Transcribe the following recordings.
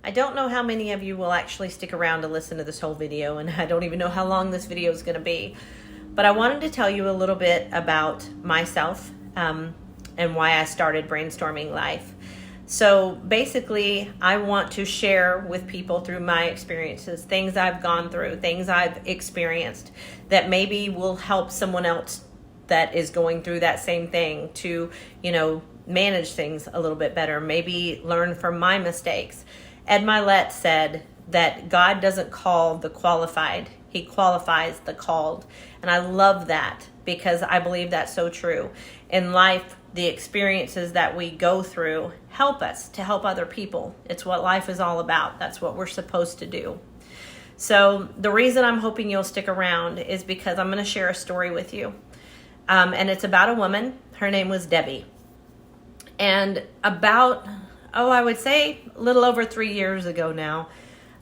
I don't know how many of you will actually stick around to listen to this whole video, and I don't even know how long this video is going to be. But I wanted to tell you a little bit about myself and why I started Brainstorming Life. So basically, I want to share with people through my experiences, things I've gone through, things I've experienced that maybe will help someone else that is going through that same thing to, manage things a little bit better, maybe learn from my mistakes. Ed Milet said that God doesn't call the qualified, he qualifies the called. And I love that because I believe that's so true. In life, the experiences that we go through help us to help other people. It's what life is all about. That's what we're supposed to do. So the reason I'm hoping you'll stick around is because I'm going to share a story with you. And it's about a woman. Her name was Debi. And about, I would say a little over 3 years ago now,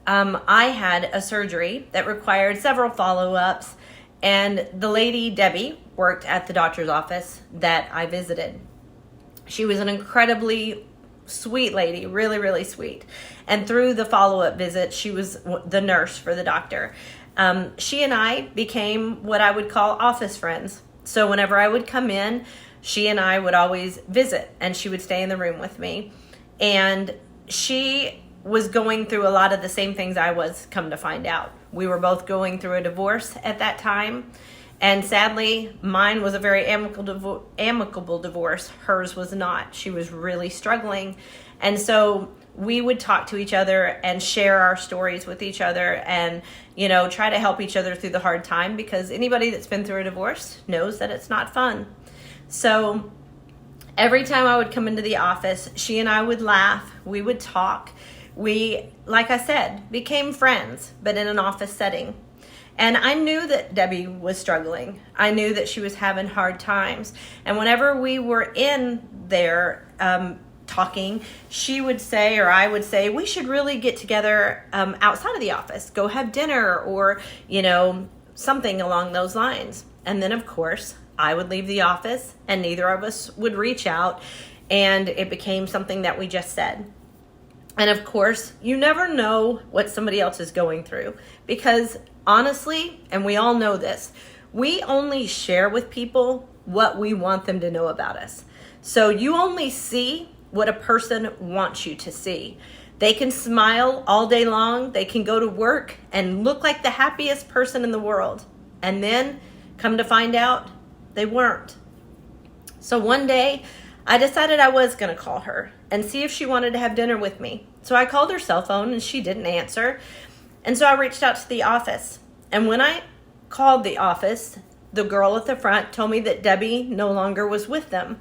I had a surgery that required several follow-ups. And the lady, Debi, worked at the doctor's office that I visited. She was an incredibly sweet lady, really, really sweet. And through the follow-up visit, she was the nurse for the doctor. She and I became what I would call office friends. So whenever I would come in, she and I would always visit, and she would stay in the room with me. And she was going through a lot of the same things I was, come to find out. We were both going through a divorce at that time. And sadly, mine was a very amicable divorce. Hers was not. She was really struggling. And so we would talk to each other and share our stories with each other and, try to help each other through the hard time, because anybody that's been through a divorce knows that it's not fun. So every time I would come into the office, she and I would laugh. We would talk. We, like I said, became friends, but in an office setting. And I knew that Debi was struggling. I knew that she was having hard times. And whenever we were in there talking, she would say, or I would say, we should really get together outside of the office, go have dinner, or, something along those lines. And then, of course, I would leave the office and neither of us would reach out. And it became something that we just said. And of course, you never know what somebody else is going through, because honestly, and we all know this, we only share with people what we want them to know about us. So you only see what a person wants you to see. They can smile all day long. They can go to work and look like the happiest person in the world. And then come to find out they weren't. So one day I decided I was going to call her and see if she wanted to have dinner with me. So I called her cell phone and she didn't answer. And so I reached out to the office. And when I called the office, the girl at the front told me that Debi no longer was with them.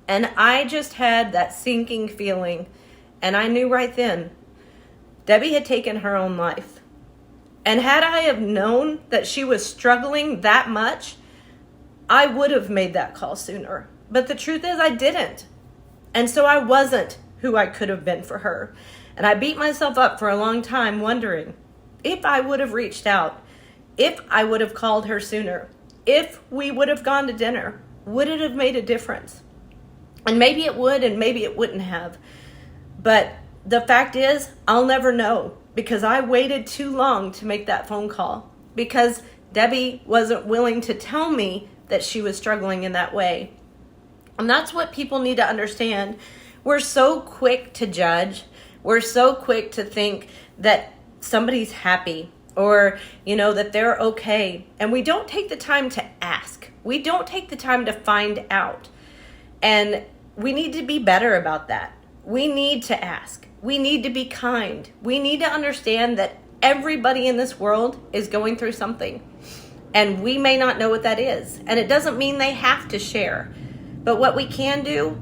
And I just had that sinking feeling. And I knew right then, Debi had taken her own life. And had I have known that she was struggling that much, I would have made that call sooner. But the truth is I didn't. And so I wasn't who I could have been for her. And I beat myself up for a long time wondering if I would have reached out, if I would have called her sooner, if we would have gone to dinner, would it have made a difference? And maybe it would, and maybe it wouldn't have. But the fact is, I'll never know, because I waited too long to make that phone call, because Debi wasn't willing to tell me that she was struggling in that way. And that's what people need to understand. We're so quick to judge. We're so quick to think that somebody's happy or, that they're okay. And we don't take the time to ask. We don't take the time to find out. And we need to be better about that. We need to ask. We need to be kind. We need to understand that everybody in this world is going through something. And we may not know what that is. And it doesn't mean they have to share. But what we can do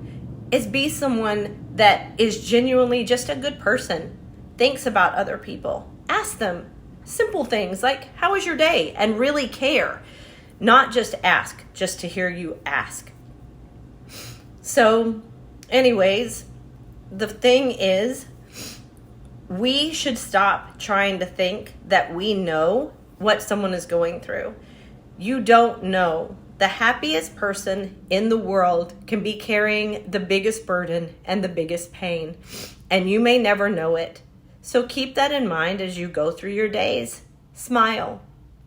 is be someone that is genuinely just a good person, thinks about other people. Ask them simple things like, how was your day? And really care. Not just ask, just to hear you ask. So, anyways, the thing is, we should stop trying to think that we know what someone is going through. You don't know. The happiest person in the world can be carrying the biggest burden and the biggest pain, and you may never know it. So keep that in mind as you go through your days. Smile.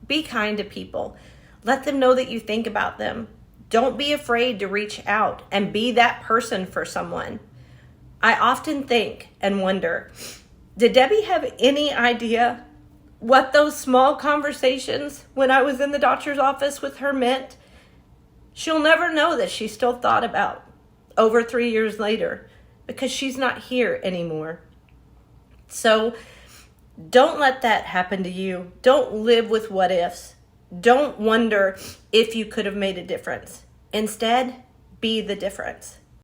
Be kind to people. Let them know that you think about them. Don't be afraid to reach out and be that person for someone. I often think and wonder, did Debbie have any idea what those small conversations when I was in the doctor's office with her meant? She'll never know that she still thought about over 3 years later because she's not here anymore. So don't let that happen to you. Don't live with what ifs. Don't wonder if you could have made a difference. Instead, be the difference.